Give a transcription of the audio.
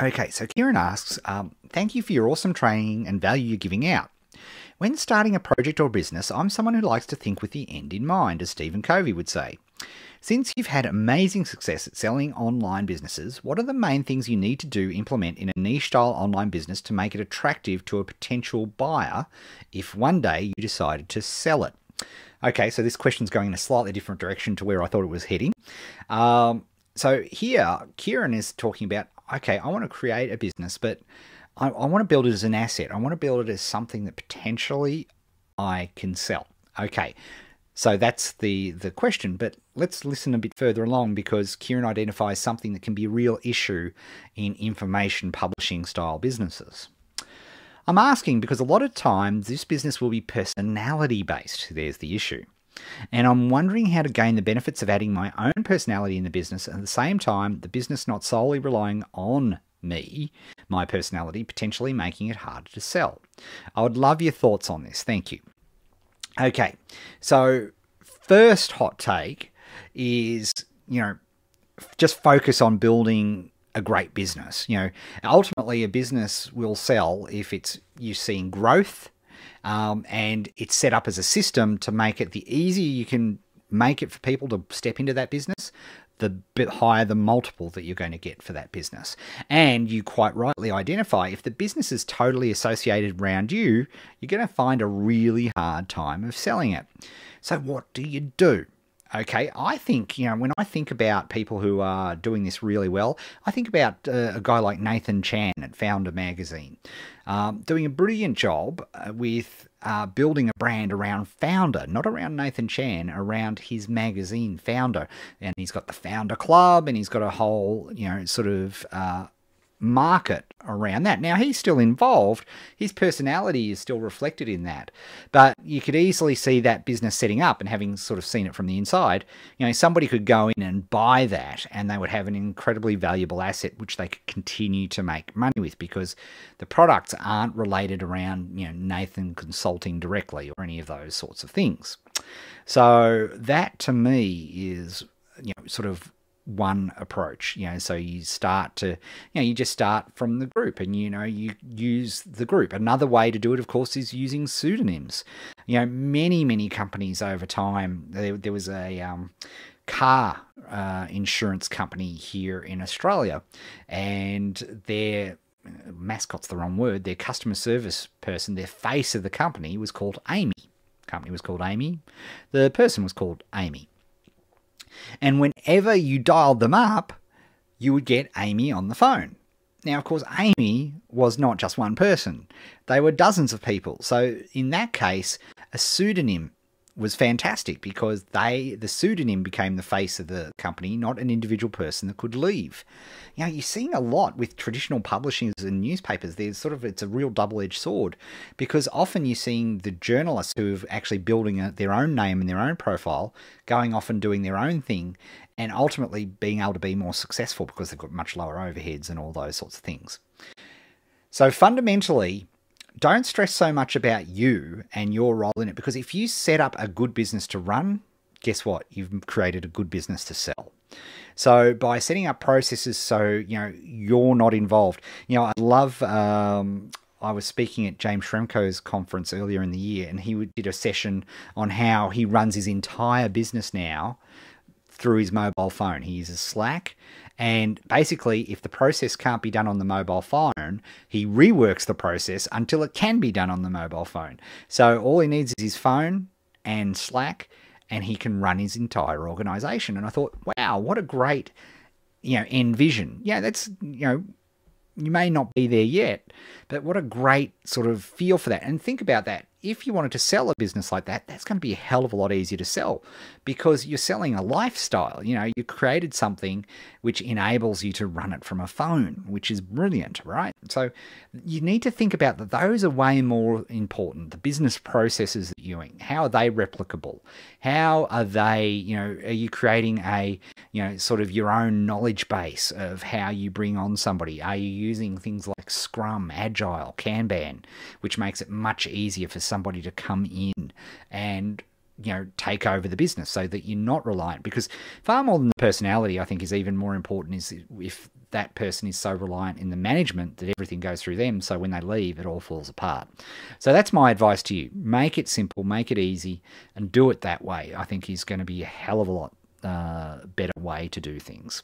Okay, so Kieran asks, thank you for your awesome training and value you're giving out. When starting a project or business, I'm someone who likes to think with the end in mind, as Stephen Covey would say. Since you've had amazing success at selling online businesses, what are the main things you need to implement in a niche style online business to make it attractive to a potential buyer if one day you decided to sell it? Okay, so this question's going in a slightly different direction to where I thought it was heading. So here, Kieran is talking about, okay, I want to create a business, but I want to build it as an asset. I want to build it as something that potentially I can sell. Okay, so that's the question, but let's listen a bit further along because Kieran identifies something that can be a real issue in information publishing style businesses. I'm asking because a lot of times this business will be personality based. There's the issue. And I'm wondering how to gain the benefits of adding my own personality in the business and at the same time the business not solely relying on me, my personality, potentially making it harder to sell. I would love your thoughts on this. Thank you. Okay, so first hot take is, just focus on building a great business. Ultimately a business will sell if you're seeing growth, and it's set up as a system to make it the easier you can make it for people to step into that business, the bit higher the multiple that you're going to get for that business. And you quite rightly identify if the business is totally associated around you, you're going to find a really hard time of selling it. So what do you do? Okay, I think, when I think about people who are doing this really well, I think about a guy like Nathan Chan at Founder Magazine, doing a brilliant job with building a brand around Founder, not around Nathan Chan, around his magazine Founder. And he's got the Founder Club and he's got a whole, market around that. Now, he's still involved. His personality is still reflected in that. But you could easily see that business setting up, and having sort of seen it from the inside, somebody could go in and buy that and they would have an incredibly valuable asset which they could continue to make money with because the products aren't related around, Nathan consulting directly or any of those sorts of things. So that to me is, sort of one approach. So you start to, you just start from the group and, you use the group. Another way to do it, of course, is using pseudonyms. Many companies over time, there was a car insurance company here in Australia, and their mascot's the wrong word, their customer service person, their face of the company was called Amy. The company was called Amy. The person was called Amy. And whenever you dialed them up, you would get Amy on the phone. Now, of course, Amy was not just one person. They were dozens of people. So in that case, a pseudonym was fantastic because the pseudonym became the face of the company, not an individual person that could leave. You're seeing a lot with traditional publishers and newspapers. It's a real double-edged sword because often you're seeing the journalists who are actually building their own name and their own profile, going off and doing their own thing, and ultimately being able to be more successful because they've got much lower overheads and all those sorts of things. So fundamentally, don't stress so much about you and your role in it, because if you set up a good business to run, guess what? You've created a good business to sell. So by setting up processes so, you're not involved. I love, I was speaking at James Shremko's conference earlier in the year, and he did a session on how he runs his entire business now through his mobile phone. He uses Slack. And basically, if the process can't be done on the mobile phone, he reworks the process until it can be done on the mobile phone. So all he needs is his phone and Slack, and he can run his entire organization. And I thought, wow, what a great, end vision. Yeah, that's, you may not be there yet, but what a great sort of feel for that. And think about that. If you wanted to sell a business like that, that's going to be a hell of a lot easier to sell because you're selling a lifestyle. You created something which enables you to run it from a phone, which is brilliant, right? So you need to think about that. Those are way more important. The business processes that you're doing, how are they replicable? How are they, are you creating a, sort of your own knowledge base of how you bring on somebody? Are you using things like Scrum, Agile, Kanban, which makes it much easier for somebody to come in and take over the business so that you're not reliant? Because far more than the personality, I think, is even more important is if that person is so reliant in the management that everything goes through them. So when they leave, it all falls apart. So that's my advice to you. Make it simple, make it easy, and do it that way. I think is going to be a hell of a lot better way to do things.